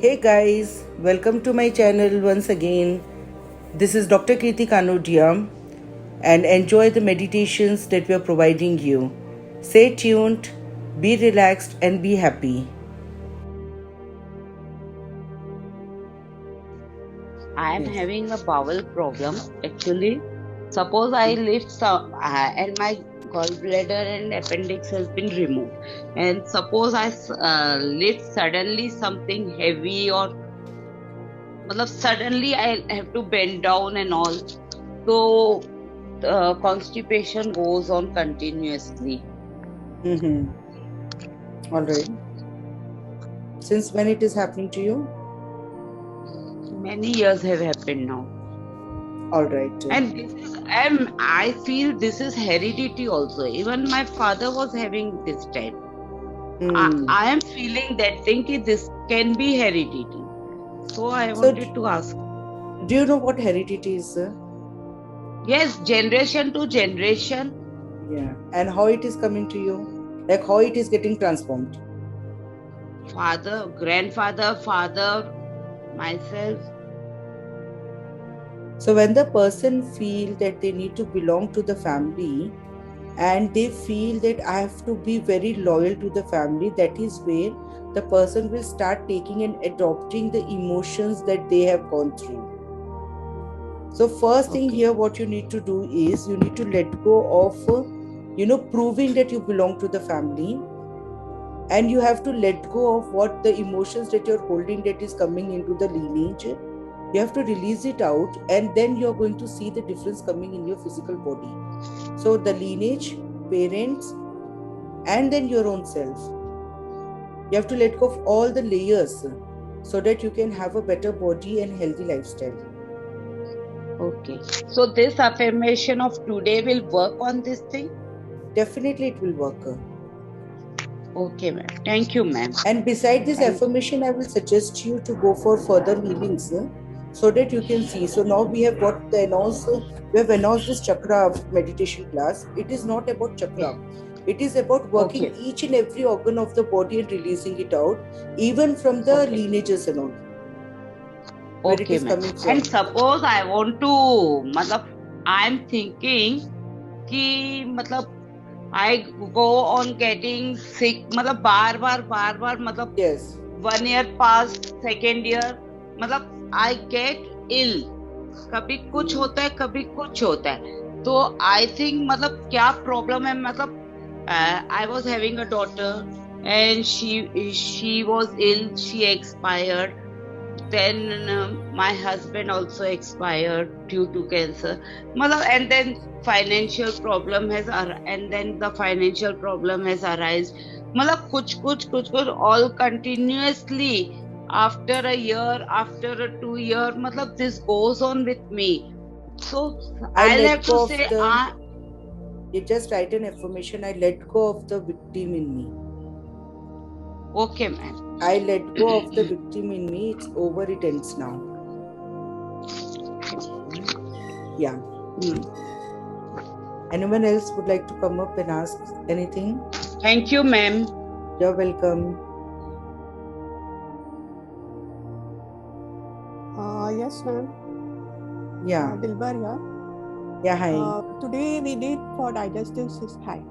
Hey guys, welcome to my channel once again. This is Dr. Kirti Kanodia and enjoy the meditations that we are providing you. Stay tuned, be relaxed and be happy. I am Yes. having a bowel problem actually. Suppose I lift some and my gallbladder and appendix has been removed. And suppose I lift suddenly something heavy or suddenly I have to bend down and all. So constipation goes on continuously. All right. Since when it is happening to you? Many years have happened now. All right. And this is, I feel this is heredity also. Even my father was having this type. Hmm. I am feeling that thing ki this can be heredity. So I So, wanted to ask. do you know what heredity is? Yes, generation to generation. Yeah. And how it is coming to you? Like how it is getting transformed? Father, grandfather, father, myself. So when the person feel that they need to belong to the family and they feel that I have to be very loyal to the family, that is where the person will start taking and adopting the emotions that they have gone through. So first thing Okay. here, what you need to do is you need to let go of proving that you belong to the family, and you have to let go of what the emotions that you're holding that is coming into the lineage. You have to release it out, and then you're going to see the difference coming in your physical body. So the lineage, parents, and then your own self, you have to let go of all the layers so that you can have a better body and healthy lifestyle. Okay. So this affirmation of today will work on this thing? Definitely it will work. Okay, ma'am. Thank you, ma'am. And beside this Thank affirmation, I will suggest you to go for further healings so that you can see. So now we have got the we have announced this chakra meditation class. It is not about you. chakra. It is about working Okay. each and every organ of the body and releasing it out, even from the Okay. lineages and all, where it Okay, is ma'am. coming And from. suppose I want to, I'm thinking कि I go on getting sick bar bar Yes. 1 year past second year I get ill कभी कुछ Hmm. होता है कभी कुछ होता है तो I think क्या problem है I was having a daughter and she was ill, she expired. Then my husband also expired due to cancer. And then financial problem has and then the financial problem has arisen. कुछ all continuously after a year, after a 2 year, this goes on with me. So I I'll let have to go of say, the. You just write an affirmation. I let go of the victim in me. okay, man. I let go of the victim in me. It's over. It ends now. Yeah. Hmm. Anyone else would like to come up and ask anything? Thank you, ma'am. You're welcome. Yes, ma'am. Yeah. Dilbar here. Yeah, hi. Today we did for digestive system. Hi.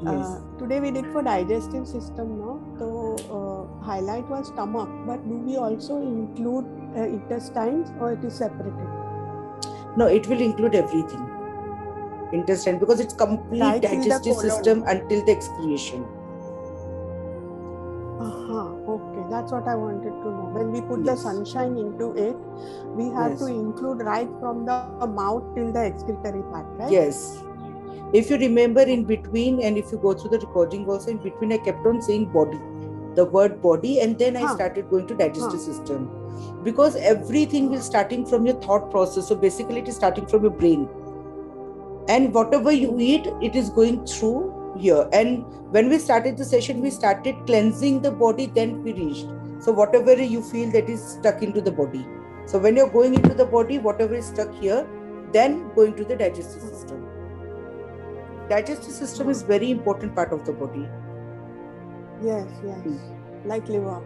Yes. Today we did for digestive system. No, so highlight was stomach, but do we also include intestines or it is separated? No, it will include everything. Intestine, because it's complete Right till the digestive colon. system until the excretion. Okay, that's what I wanted to know. When we put the Yes. sunshine into it, we have to Yes. include right from the mouth till the excretory part, right? Yes. If you remember in between, and if you go through the recording also, in between I kept on saying body, the word body, and then I started going to digestive system, because everything will starting from your thought process. So basically it is starting from your brain, and whatever you eat, it is going through here. And when we started the session, we started cleansing the body, then we reached. So whatever you feel that is stuck into the body, so when you're going into the body, whatever is stuck here, then going to the digestive system. Digestive system is very important part of the body. Yes, like liver.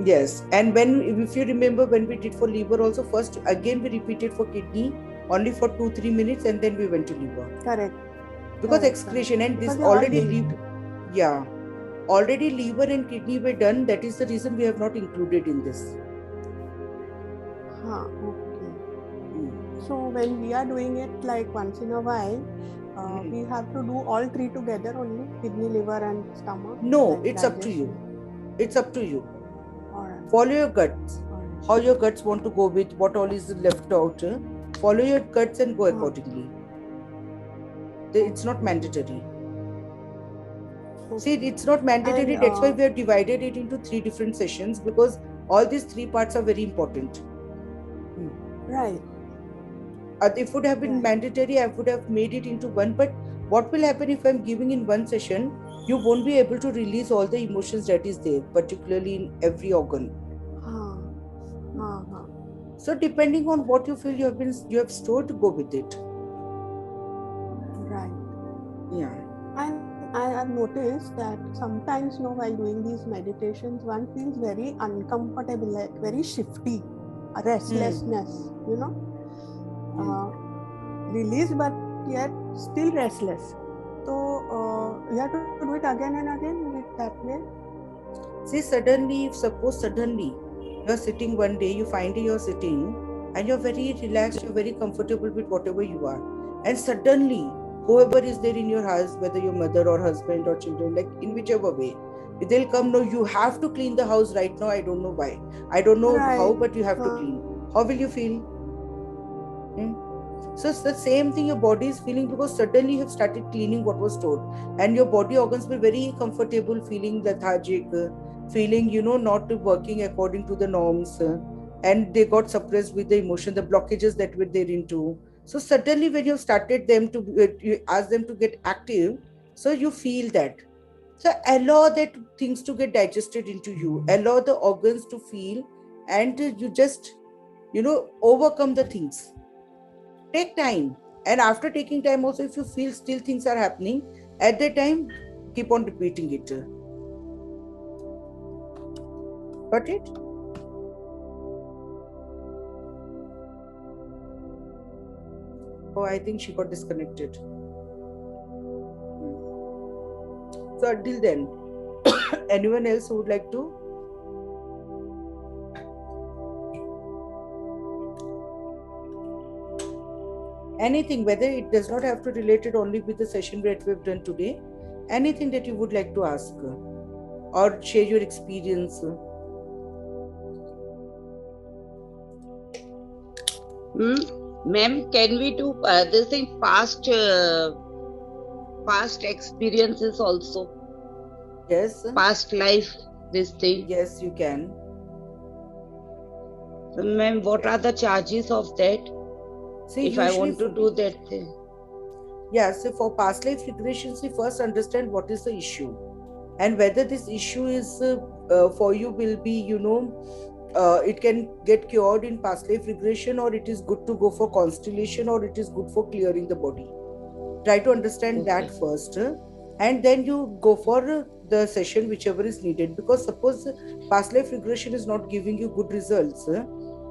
Yes, and if you remember, when we did for liver also, first again we repeated for kidney only for 2-3 minutes, and then we went to liver. Correct. Because Correct, excretion correct. and Because this they all already linked. yeah, already liver and kidney were done. That is the reason we have not included in this. Okay. So when we are doing it like once in a while, we have to do all three together only, kidney, liver and stomach? No, like it's up to you. It's up to you. Alright. Follow your guts. How your guts want to go with, what all is left out. Follow your guts and go accordingly. It's not mandatory. See, it's not mandatory. And, that's why we have divided it into 3 different sessions, because all these 3 parts are very important. Right. If it would have been mandatory, I would have made it into one. But what will happen if I'm giving in one session? You won't be able to release all the emotions that is there, particularly in every organ. So depending on what you feel you have stored, to go with it. Right. Yeah. And I have noticed that sometimes, while doing these meditations, one feels very uncomfortable, like very shifty, restlessness, released but yet still restless. So you have to do it again and again that way. See, suddenly you're sitting one day, you find you're sitting and you're very relaxed, you're very comfortable with whatever you are, and suddenly whoever is there in your house, whether your mother or husband or children, like in whichever way, they'll come, no, you have to clean the house right now. I don't know why, I don't know how, but you have to clean. How will you feel? So it's the same thing your body is feeling, because suddenly you have started cleaning what was stored, and your body organs were very comfortable, feeling lethargic, feeling not working according to the norms, and they got suppressed with the emotion, the blockages that were there into. So suddenly when you started them to you ask them to get active, so you feel that. So allow that things to get digested into you, allow the organs to feel, and you just overcome the things. Take time, and after taking time also, if you feel still things are happening at that time, keep on repeating it. Got it? Oh, I think she got disconnected. So until then, anyone else who would like to? Anything, whether it does not have to relate it only with the session that we've done today, anything that you would like to ask or share your experience. Ma'am, can we do this thing past experiences also? Yes. Past life, this thing. Yes, you can. So, ma'am, what are the charges of that? See, if I want to do that thing. Yeah, so for past life regressions, we first understand what is the issue, and whether this issue is for you will be, it can get cured in past life regression, or it is good to go for constellation, or it is good for clearing the body. Try to understand that first, and then you go for the session whichever is needed. Because suppose past life regression is not giving you good results,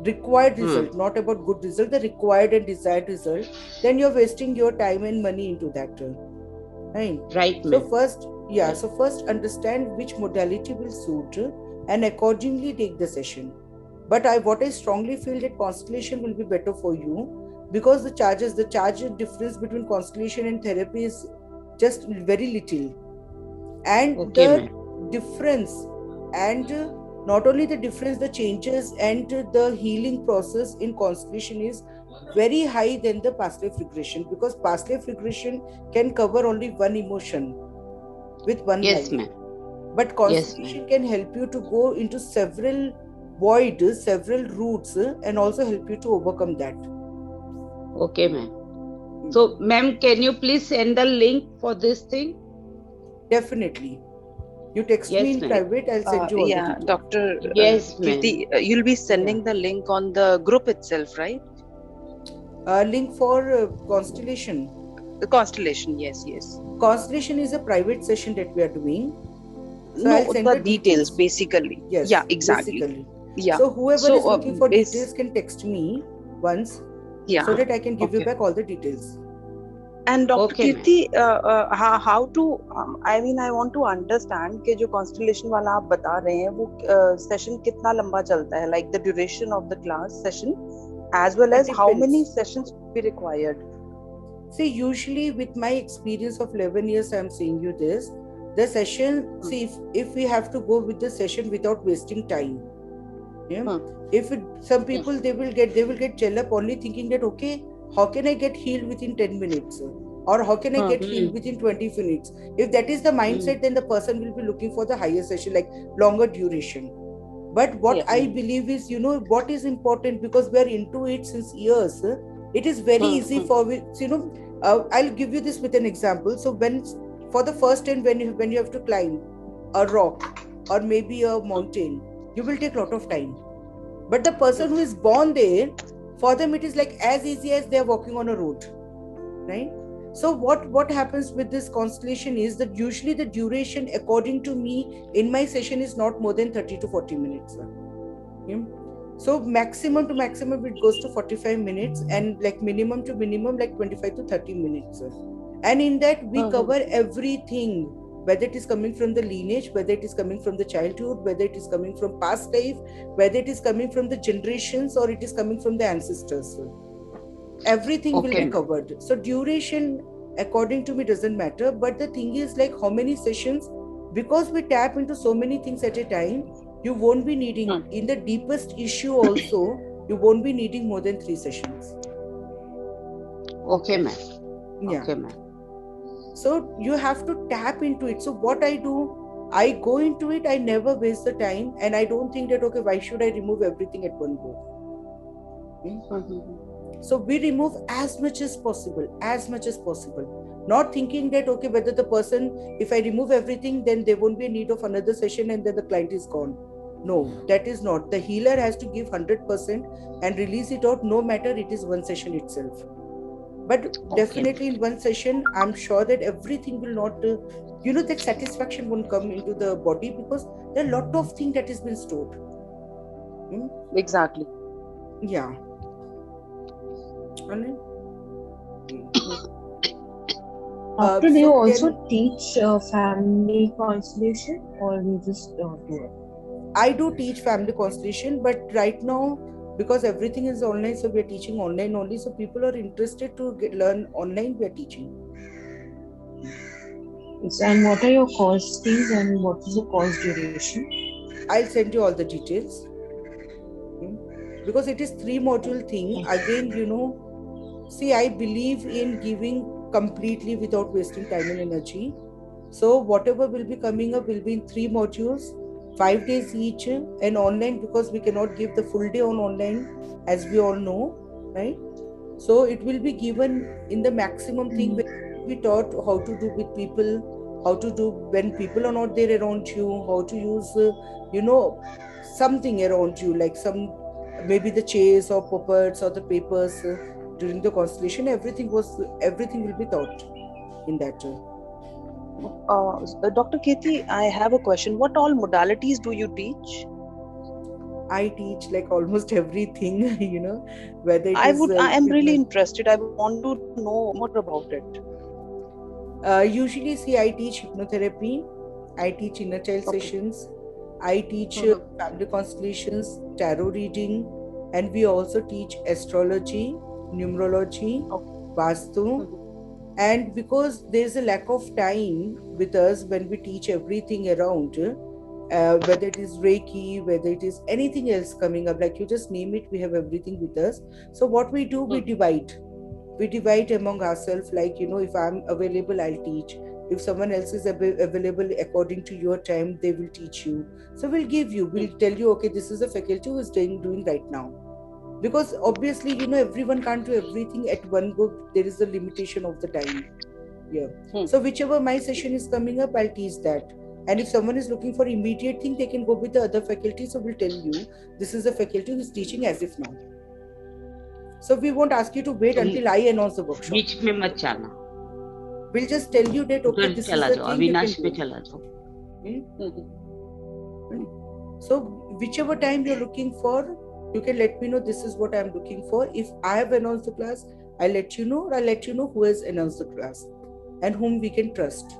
required result, not about good result, the required and desired result, then you're wasting your time and money into that. Right. So first understand which modality will suit, and accordingly take the session. But what I strongly feel that constellation will be better for you, because the charge difference between constellation and therapy is just very little, and the difference, and not only the difference, the changes and the healing process in constellation is very high than the past life regression, because past life regression can cover only one emotion with one life. But constellation can help you to go into several voids, several roots, and also help you to overcome that. Okay, ma'am. So, ma'am, can you please send the link for this thing? Definitely. You text me in private, I'll send you all the details. Dr. Kirti, you'll be sending the link on the group itself, right? Link for constellation. The constellation, yes. Constellation is a private session that we are doing. So I'll send the details basically. Yes. Yeah, exactly. Basically. Yeah. So whoever is looking for details can text me once, so that I can give you back all the details. And Dr. Kirti, how to? I mean, I want to understand कि जो constellation वाला आप बता रहे हैं, वो session कितना लंबा चलता है? Like the duration of the class session, as well as how many sessions will be required? See, usually with my experience of 11 years, I'm saying you this. The session, see, if we have to go with the session without wasting time, yeah. If some people they will get gel up only thinking that okay, how can I get healed within 10 minutes, or how can I get healed within 20 minutes? If that is the mindset, then the person will be looking for the higher session, like longer duration. But what I believe is, what is important, because we are into it since years. It is very easy for I'll give you this with an example. So for the first time when you have to climb a rock or maybe a mountain, you will take a lot of time. But the person who is born there, for them it is like as easy as they are walking on a road, right? So what happens with this constellation is that usually the duration, according to me, in my session is not more than 30 to 40 minutes. Yeah? So maximum to maximum it goes to 45 minutes, and like minimum to minimum like 25 to 30 minutes. And in that we cover everything, whether it is coming from the lineage, whether it is coming from the childhood, whether it is coming from past life, whether it is coming from the generations, or it is coming from the ancestors. Everything will be covered. So duration, according to me, doesn't matter. But the thing is, like, how many sessions, because we tap into so many things at a time, you won't be needing, in the deepest issue also, you won't be needing more than 3 sessions. Okay, ma'am. Yeah. Okay, ma'am. So you have to tap into it. So what I do, I go into it, I never waste the time, and I don't think that, okay, why should I remove everything at one go? So we remove as much as possible, not thinking that, okay, whether the person, if I remove everything, then there won't be a need of another session and then the client is gone. No, that is not. The healer has to give 100% and release it out, no matter it is one session itself. But definitely in one session, I'm sure that everything will not, that satisfaction won't come into the body, because there are a lot of things that has been stored. Exactly. Yeah. After, do you also teach family constellation, or you just do it? I do teach family constellation, but right now, because everything is online, so we are teaching online only. So people are interested to learn online, we are teaching. Yes, and what are your course fees and what is the course duration? I'll send you all the details. Because it is 3-module thing. Again, see, I believe in giving completely without wasting time and energy. So whatever will be coming up will be in 3 modules, 5 days each, and online, because we cannot give the full day on online, as we all know, right? So it will be given in the maximum thing where we taught how to do with people, how to do when people are not there around you, how to use, something around you, like maybe the chairs or puppets or the papers during the constellation. Everything will be taught in that. Dr. Kirti, I have a question. What all modalities do you teach? I teach like almost everything, whether it I am really interested. I want to know more about it. Usually, see, I teach hypnotherapy, I teach inner child sessions, I teach family constellations, tarot reading, and we also teach astrology, numerology, Vastu. And because there's a lack of time with us when we teach everything around, whether it is Reiki, whether it is anything else coming up, like you just name it, we have everything with us. So what we do, we divide among ourselves, like, if I'm available, I'll teach. If someone else is available according to your time, they will teach you. So we'll tell you, okay, this is a faculty who is doing right now. Because obviously, everyone can't do everything at one go. There is a limitation of the time. Yeah. So whichever my session is coming up, I'll teach that. And if someone is looking for immediate thing, they can go with the other faculty. So we'll tell you, this is a faculty who is teaching as if now. So we won't ask you to wait until I announce the workshop. बीच में मत जाना. We'll just tell you that, okay, this is the thing you can do. Okay? So whichever time you're looking for, you can let me know this is what I'm looking for. If I have announced the class, I'll let you know, or I'll let you know who has announced the class and whom we can trust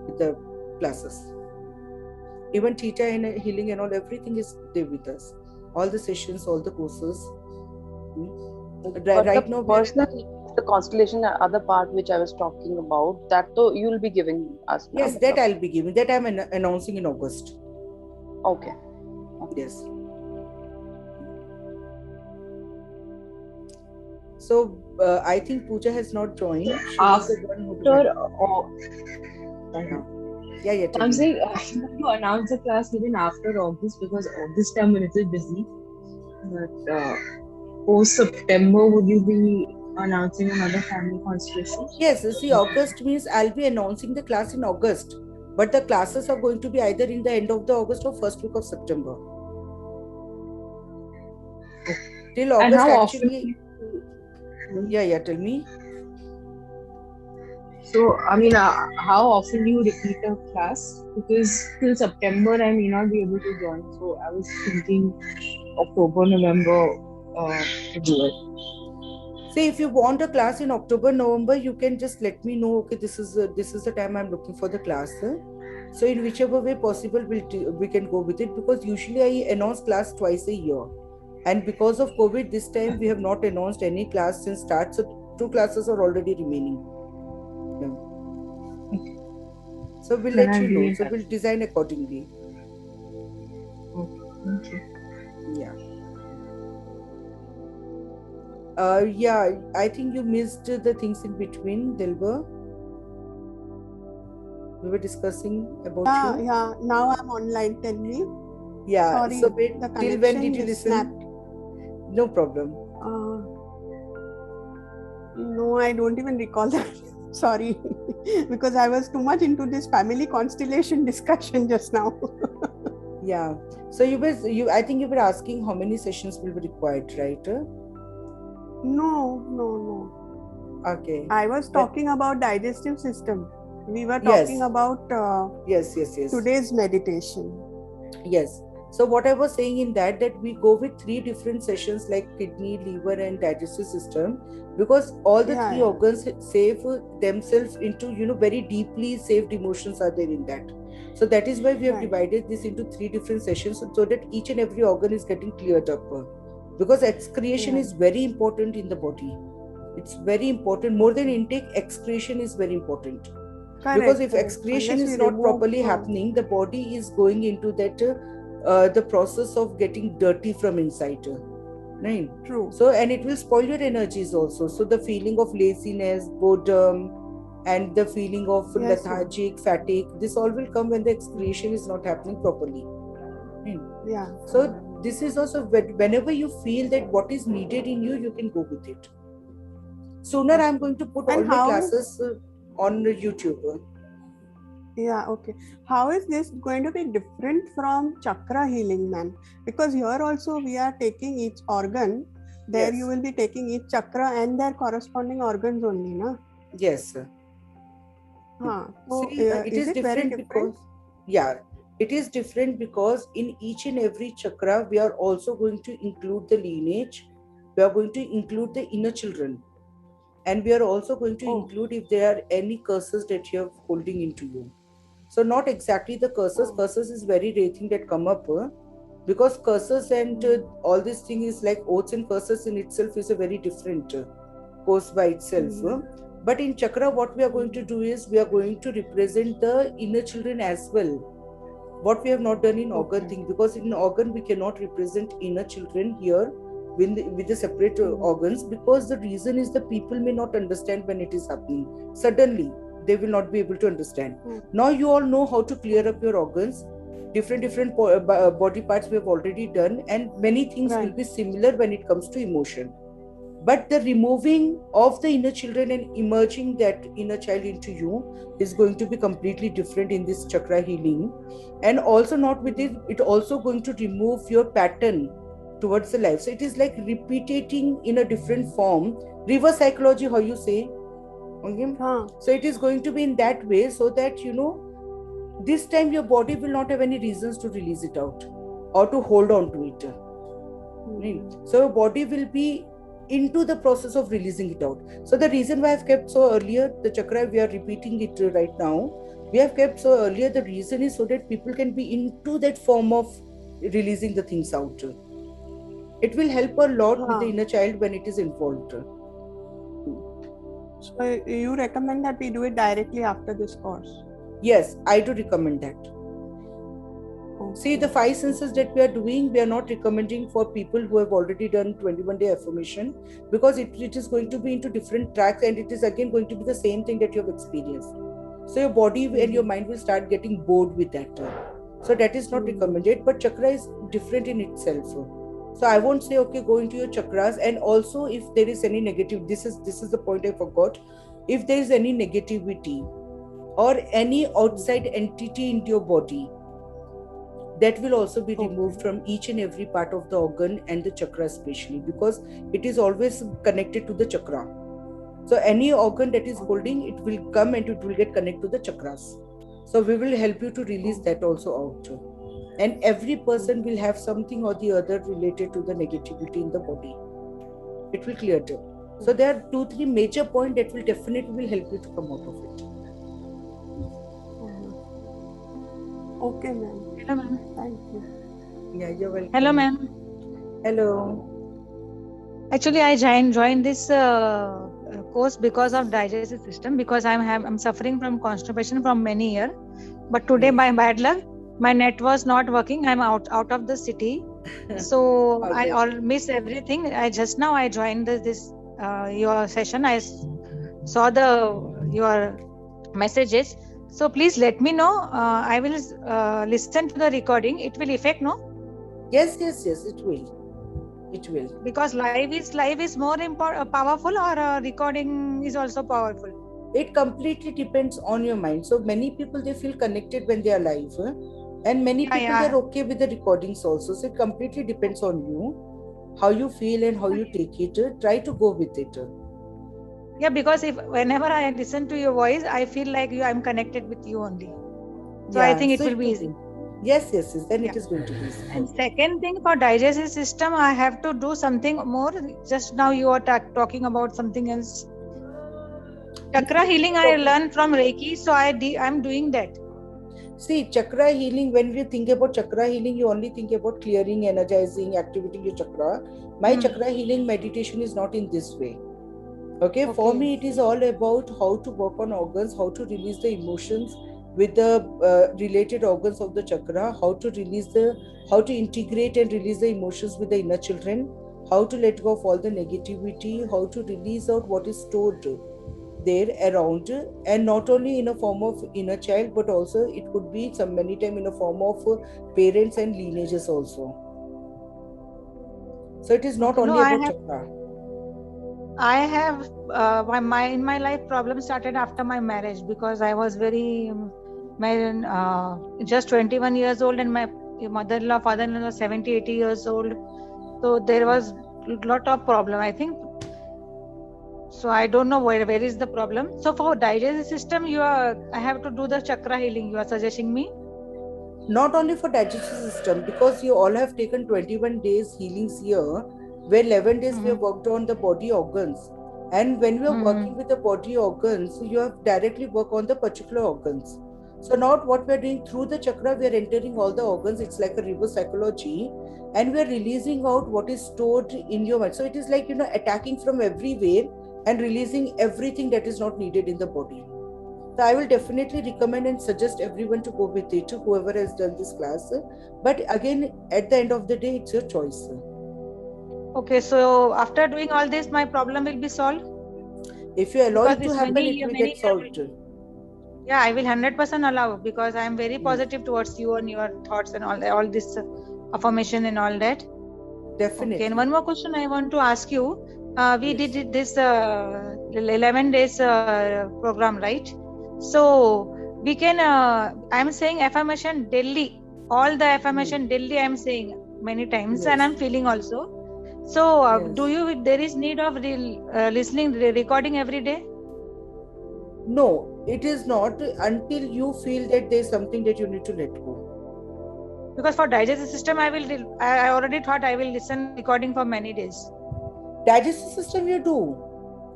with the classes. Even Theta and healing and all, everything is there with us. All the sessions, all the courses. But right now, the constellation, other part which I was talking about, that though you will be giving us now. Yes, that I'll be giving. That I'm announcing in August. Okay. Yes. So I think Pooja has not joined. She was the one who Yeah. I'm saying you announce the class even after August, because this time we're a little busy. But post September, would you be announcing another family constellation? Yes. See, August means I'll be announcing the class in August, but the classes are going to be either in the end of the August or first week of September. Till August, and how actually. Yeah. Tell me. So, I mean, how often do you repeat a class? Because till September, I may not be able to join. So, I was thinking October, November to do it. See, if you want a class in October, November, you can just let me know. Okay, this is the time I'm looking for the class. So, in whichever way possible, we can go with it, because usually I announce class twice a year. And because of COVID, this time we have not announced any class since start. So 2 classes are already remaining. Okay. So we'll let you know. So we'll design accordingly. Okay. Yeah. I think you missed the things in between, Dilber. We were discussing about you. Yeah. Now I'm online. Tell me. Yeah. Sorry, so wait, till when did you listen? Snapped. No problem. No, I don't even recall that. Sorry, because I was too much into this family constellation discussion just now. Yeah. So I think you were asking how many sessions will be required, right? No. Okay. I was talking about digestive system. We were talking about yes. Today's meditation. Yes. So what I was saying in that we go with 3 different sessions, like kidney, liver and digestive system, because all the 3 organs save themselves into, very deeply saved emotions are there in that. So that is why we have divided this into 3 different sessions, so that each and every organ is getting cleared up. Because excretion is very important in the body. It's very important. More than intake, excretion is very important. Because if excretion is not properly happening, the body is going into that the process of getting dirty from inside, right? True. So, and it will spoil your energies also. So the feeling of laziness, boredom, and the feeling of lethargic, fatigue, this all will come when the excretion is not happening properly. Right? Yeah. So this is also whenever you feel that what is needed in you, you can go with it. Sooner I'm going to put all my classes on YouTube. Yeah, okay. How is this going to be different from chakra healing, ma'am? Because here also we are taking each organ. There you will be taking each chakra and their corresponding organs only, na? Yes. So see, it is different because it is different because in each and every chakra we are also going to include the lineage. We are going to include the inner children. And we are also going to include if there are any curses that you are holding into you. So not exactly the curses. Curses is very rare thing that come up, because curses and all this thing is like oaths and curses in itself is a very different course by itself. But in chakra, what we are going to do is we are going to represent the inner children as well. What we have not done in organ thing, because in organ we cannot represent inner children here with the separate organs, because the reason is the people may not understand when it is happening. Suddenly they will not be able to understand. Now you all know how to clear up your organs. Different body parts we have already done, and many things will be similar when it comes to emotion. But the removing of the inner children and emerging that inner child into you is going to be completely different in this chakra healing. And also not with it also going to remove your pattern towards the life. So it is like repeating in a different form. Reverse psychology, how you say. Okay? So it is going to be in that way, so that this time your body will not have any reasons to release it out or to hold on to it. Right? So your body will be into the process of releasing it out. So the reason why I've kept so earlier the chakra, we are repeating it right now, we have kept so earlier, the reason is so that people can be into that form of releasing the things out. It will help a lot with the inner child when it is involved. So you recommend that we do it directly after this course? Yes, I do recommend that. Okay. See, the 5 senses that we are doing, we are not recommending for people who have already done 21-day affirmation, because it is going to be into different tracks, and it is again going to be the same thing that you have experienced. So your body and your mind will start getting bored with that. So that is not recommended, but chakra is different in itself. So I won't say, okay, go into your chakras. And also, if there is any negative, this is the point I forgot. If there is any negativity or any outside entity into your body, that will also be removed from each and every part of the organ and the chakra especially, because it is always connected to the chakra. So any organ that is holding, it will come and it will get connected to the chakras. So we will help you to release that also out. And every person will have something or the other related to the negativity in the body. It will clear it. So there are 2-3 major points that will definitely help you to come out of it. Okay, ma'am. Hello, ma'am. Thank you. Yeah, you're welcome. Hello, ma'am. Hello. Actually, I joined this course because of digestive system, because I'm suffering from constipation from many years. But today, by bad luck, my net was not working. I'm out of the city, so I all miss everything. I joined this your session. I saw your messages. So please let me know. I will listen to the recording. It will affect, no? Yes, it will. It will. Because live is more powerful, or recording is also powerful? It completely depends on your mind. So many people, they feel connected when they are live, and many people are okay with the recordings also. So it completely depends on you, how you feel and how you take it. Try to go with it. Yeah, because whenever I listen to your voice, I feel like I'm connected with you only. So I think it will be easy. Yes. Then it is going to be easy. And second thing, for digestive system, I have to do something more. Just now you are talking about something else. Chakra healing I learned from Reiki, so I'm doing that. See, chakra healing, when you think about chakra healing, you only think about clearing, energizing, activating your chakra. My chakra healing meditation is not in this way. Okay, for me it is all about how to work on organs, how to release the emotions with the related organs of the chakra, how to integrate and release the emotions with the inner children, how to let go of all the negativity, how to release out what is stored there around, and not only in a form of inner child, but also it could be many times in a form of parents and lineages also. So it is not only about chakra. I have in my life problem started after my marriage, because I was just 21 years old, and my mother-in-law, father-in-law was 70-80 years old. So there was a lot of problem, I think. So I don't know where is the problem. So for digestive system, I have to do the chakra healing, you are suggesting me? Not only for digestive system, because you all have taken 21 days healings here, where 11 days we have worked on the body organs. And when we are working with the body organs, you have directly work on the particular organs. So not what we are doing through the chakra, we are entering all the organs. It's like a reverse psychology, and we are releasing out what is stored in your mind. So it is like, attacking from everywhere and releasing everything that is not needed in the body. So I will definitely recommend and suggest everyone to go with it, whoever has done this class. But again, at the end of the day, it's your choice. Okay, so after doing all this, my problem will be solved? If you allow it to happen, it will get solved. Yeah, I will 100% allow, because I am very positive towards you and your thoughts and all this affirmation and all that. Definitely. Okay, and one more question I want to ask you. We did this 11 days program, right? So we can, I'm saying affirmation daily, all the affirmation daily I'm saying many times, and I'm feeling also. So there is need of listening, recording every day? No, it is not until you feel that there is something that you need to let go. Because for digestive system, I already thought I will listen recording for many days. Digestive system you do.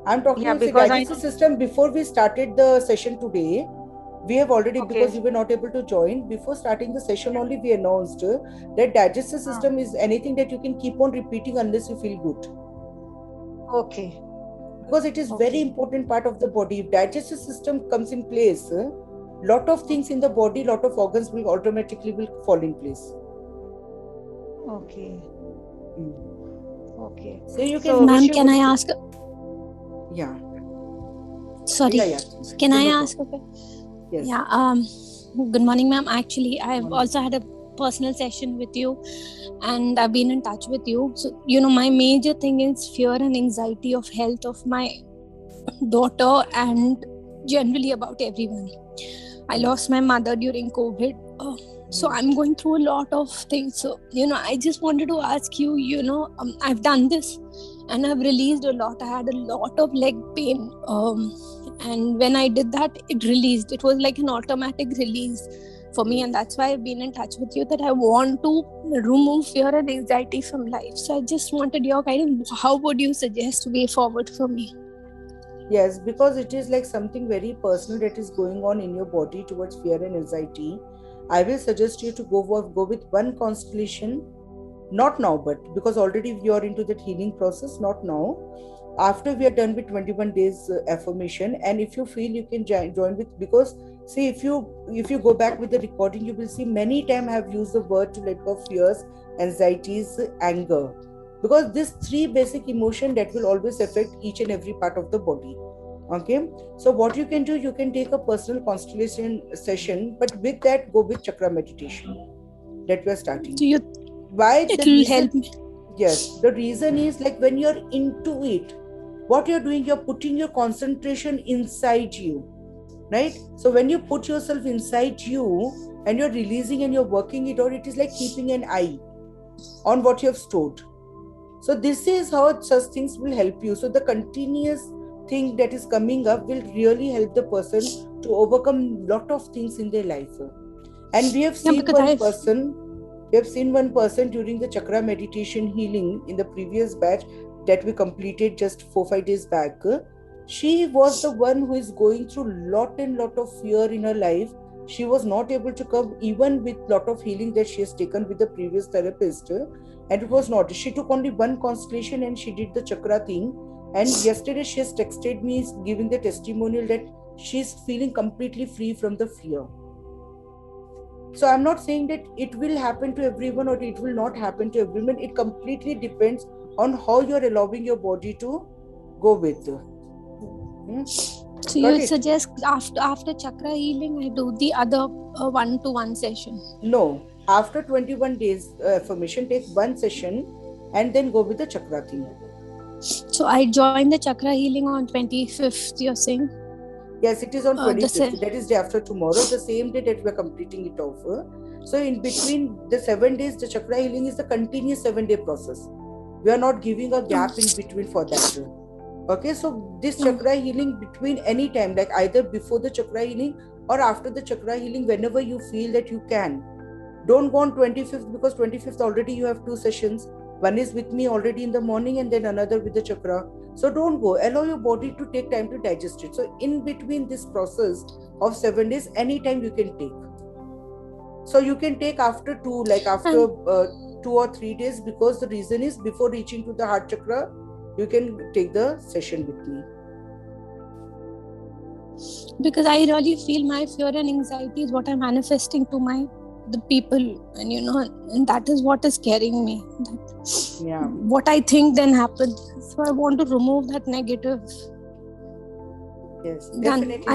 I'm talking about the digestive system. Before we started the session today, we have already, because you were not able to join, before starting the session only we announced that digestive system is anything that you can keep on repeating unless you feel good. Okay. Because it is very important part of the body. If digestive system comes in place, lot of things in the body, lot of organs will automatically fall in place. Okay. Okay. So you can. Ma'am, can I ask? Yeah. Sorry. Yeah. Can I ask? Okay. Yes. Yeah. Good morning, ma'am. Actually, I've also had a personal session with you, and I've been in touch with you. So, my major thing is fear and anxiety of health of my daughter and generally about everyone. I lost my mother during COVID. So I'm going through a lot of things. So, I just wanted to ask you, I've done this and I've released a lot. I had a lot of leg pain. And when I did that, it released. It was like an automatic release for me. And that's why I've been in touch with you, that I want to remove fear and anxiety from life. So I just wanted your guidance. How would you suggest way forward for me? Yes, because it is like something very personal that is going on in your body towards fear and anxiety. I will suggest you to go with one constellation, not now, but because already you are into that healing process, not now. After we are done with 21 days affirmation, and if you feel you can join with, because see, if you go back with the recording, you will see many times I have used the word to let go of fears, anxieties, anger, because these three basic emotion that will always affect each and every part of the body. Okay, so what you can do, you can take a personal constellation session, but with that go with chakra meditation that we are starting. Why it will help me? Yes, the reason is like when you're into it, what you're doing, you're putting your concentration inside you, right? So when you put yourself inside you and you're releasing and you're working it out, it is like keeping an eye on what you have stored. So this is how such things will help you. So the continuous thing that is coming up will really help the person to overcome lot of things in their life. And we have seen one person during the chakra meditation healing in the previous batch that we completed just 4-5 days back. She was the one who is going through lot of fear in her life. She was not able to come even with lot of healing that she has taken with the previous therapist, and it was not. She took only one constellation and she did the chakra thing, and yesterday she has texted me giving the testimonial that she's feeling completely free from the fear. So I'm not saying that it will happen to everyone or it will not happen to everyone. It completely depends on how you're allowing your body to go with. So you suggest after chakra healing, I do the other 1-to-1 session? No. After 21 days affirmation, take one session and then go with the chakra thing. So I join the chakra healing on 25th, you're saying? Yes, it is on 25th. That is day after tomorrow, the same day that we are completing it off. So in between the 7 days, the chakra healing is the continuous 7-day process. We are not giving a gap in between for that. Okay, so this chakra healing between any time, like either before the chakra healing or after the chakra healing, whenever you feel that you can. Don't go on 25th, because 25th already you have 2 sessions. One is with me already in the morning and then another with the chakra. So don't go. Allow your body to take time to digest it. So in between this process of 7 days, anytime you can take. So you can take after 2, like after 2 or 3 days, because the reason is before reaching to the heart chakra, you can take the session with me. Because I really feel my fear and anxiety is what I'm manifesting to the people, and and that is what is scaring me. What I think then happens. So I want to remove that negative. Yes, definitely.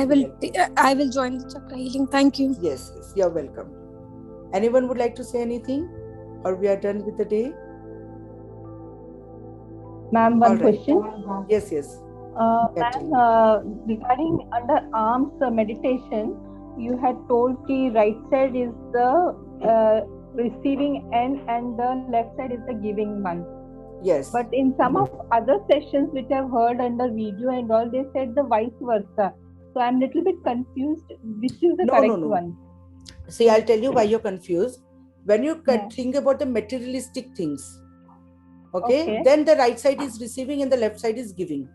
I will join the chakra healing. Thank you. Yes, you're welcome. Anyone would like to say anything, or we are done with the day? Ma'am, one question. Yes. Ma'am, regarding under arms meditation, you had told the right side is the receiving end and the left side is the giving one. Yes. But in some of other sessions which I've heard under video and all, they said the vice versa. So I'm little bit confused. Which is the No, correct no, no. one? See, I'll tell you why you're confused. When you Yeah. think about the materialistic things, okay, Okay. then the right side is receiving and the left side is giving.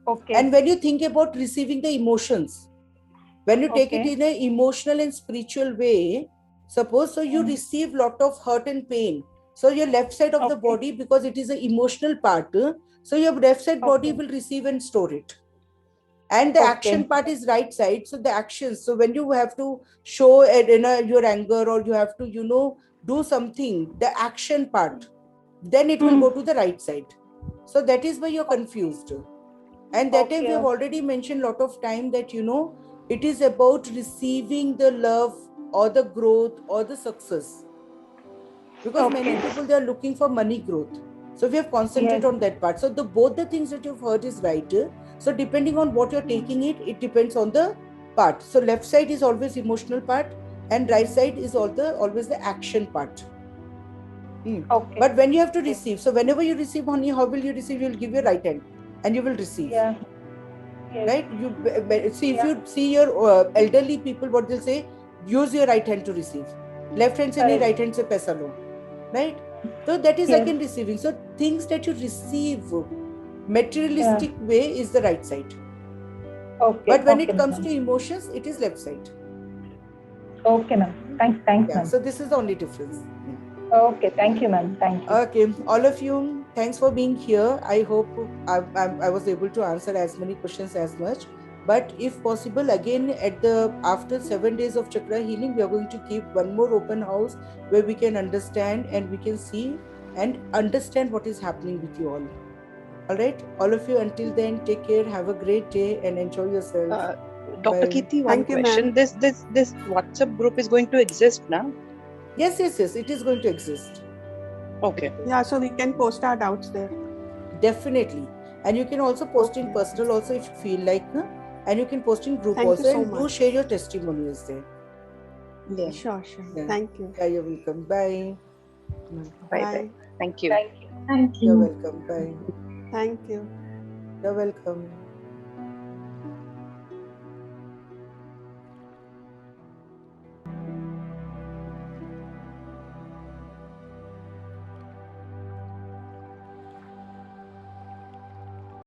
Okay. And when you think about receiving the emotions, when you take it Okay. in an emotional and spiritual way, suppose so you receive lot of hurt and pain. So your left side of the Okay. body, because it is an emotional part, so your left side body Okay. will receive and store it. And the Okay. action part is right side. So the actions. So when you have to show your anger, or you have to, do something, the action part, then it will go to the right side. So that is why you're confused. And that time we have already mentioned a lot of time that, it is about receiving the love or the growth or the success. Because many people, they are looking for money growth. So we have concentrated on that part. So both the things that you've heard is right. So depending on what you're taking it depends on the part. So left side is always emotional part, and right side is always the action part. Okay. But when you have to receive, so whenever you receive honey, how will you receive? You'll give your right hand and you will receive. Yeah. Yes. Right? You see, if you see your elderly people, what they'll say, use your right hand to receive. Left hand se nahi, right hand se paisa lo. Right? So that is again receiving. So things that you receive materialistic way is the right side. Okay. But when it comes to emotions, it is left side. Okay, ma'am. Thanks, ma'am. So this is the only difference. Okay, thank you, ma'am. Thank you. Okay, all of you, thanks for being here. I hope I was able to answer as many questions as much. But if possible, again after 7 days of chakra healing, we are going to keep one more open house where we can understand and we can see and understand what is happening with you all. All right, all of you. Until then, take care. Have a great day and enjoy yourself. Dr. Kirti, one question. This WhatsApp group is going to exist now? Yes. It is going to exist. Okay. Yeah, so we can post our doubts there. Definitely. And you can also post in personal also if you feel like. And you can post in group also. Thank you so and much. Do share your testimonials there. Yeah. Sure. Yeah. Thank you. Yeah, you're welcome. Bye. Bye. Thank you. Thank you. Thank you. You're welcome. Bye. Thank you. You're welcome.